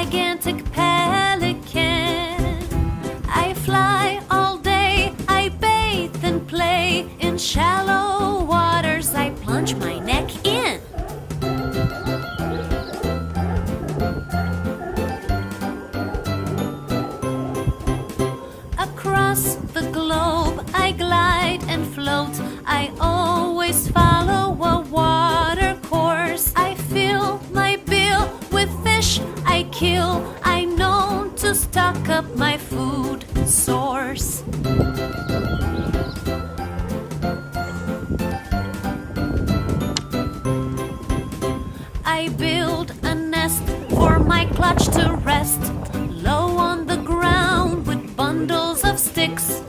gigantic pelican. I fly all day, I bathe and play. In shallow waters I plunge my neck in. Across the globe I glide and float. I always follow a water course. I fill my bill with fish I kill. I'm known to stock up my food source. I build a nest for my clutch to rest, low on the ground with bundles of sticks.